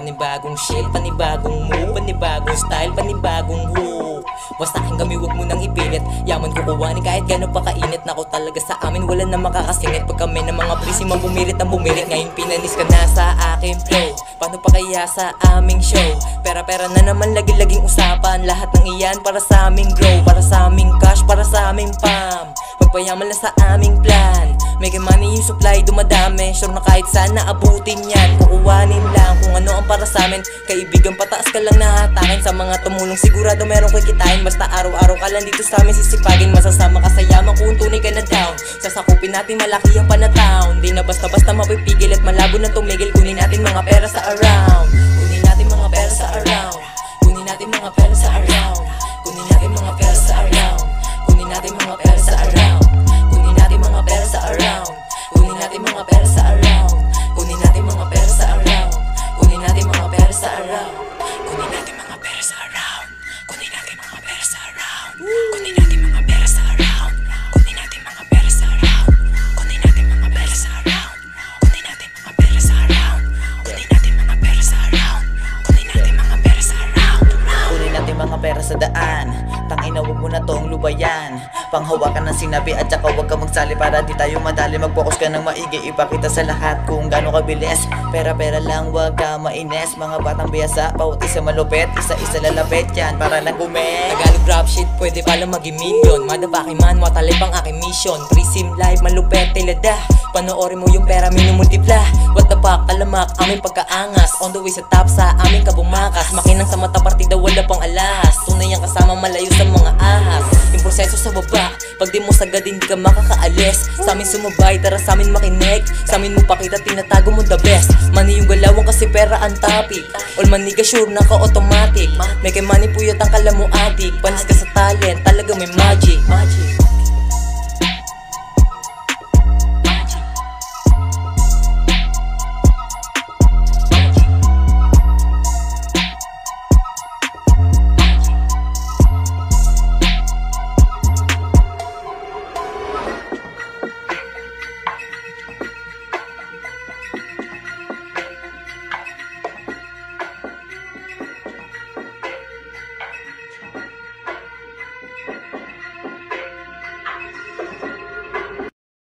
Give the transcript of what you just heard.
Panibagong shit, panibagong move, panibagong style, panibagong hook. Basta aking kami wag mo nang ipilit, yaman ko kuwanin kahit gano'n pa kainit. Nako talaga sa amin wala na makakasingit. Pag kami ng mga prisi man bumilit ang bumilit. Ngayon pinanis ka na sa aking flow. Paano pa kaya sa aming show? Pera-pera na naman lagi-laging usapan. Lahat ng iyan para sa aming grow, para sa aming cash, para sa aming pam. Magpayaman lang sa aming plan. Make money yung supply dumadami. Sure na kahit saan naabutin yan. Kukuwanin lang kung ano ang para sa amin. Kaibigan pataas ka lang nahatakin. Sa mga tumulong sigurado meron kikitain. Basta araw-araw ka lang dito sa amin sisipagin. Masasama ka sa yaman kung tunay ka na down. Sasakupin natin malaki ang panatown. Di na basta-basta mapipigil at malabo na tumigil. Kunin natin mga pera sa around. Kunin natin mga pera sa around. Kunin natin mga pera sa around. Kunin natin mga pera sa around. Kunin natin mga pera sa around. Kunin natin mga pera sa around. Kunin natin mga pera sa around. Kunin natin mga pera sa around. Kunin natin mga pera sa around. Kunin natin mga pera sa around. Kunin natin mga pera sa around. Kunin natin mga pera sa around. Kunin natin mga pera sa around. Kunin natin mga pera sa around. Kunin natin mga pera sa around. Kunin natin mga pera sa around. Kunin natin mga pera sa around. Kunin natin mga pera sa daan. Tangina wag mo na tong lubayan. Panghawakan ng sinabi at saka wag ka magsali para di tayo madali. Mag-focus ka ng maigi, ipakita sa lahat kung gaano kabilis. Pera-pera lang wag ka mainis. Mga batang biyasa, bawat isa malupit. Isa-isa lalapit yan para lang gumen. Tagalog rap shit, pwede pala maging million. Madabaki man, matalip ang aking mission. 3sim live, malupet, tilada. Panoorin mo yung pera, minumultipla. What the fuck, talamak, aming pagkaangas. On the way sa top, sa aming kabumakas. Makinang sa mata partida, wala pang alahas. Tunay ang kasama malayo sa mga ahas. Yung proseso sa baba, pag di mo sagad hindi ka makakaalis. Sa amin sumabay, tara sa amin makinig. Sa amin mo pakita, tinatago mo the best. Money yung galawang kasi pera ang topic. All money ka sure, naka-automatic. May kay money puyat ang kala mo adik. Panis ka sa talent, talaga may magic.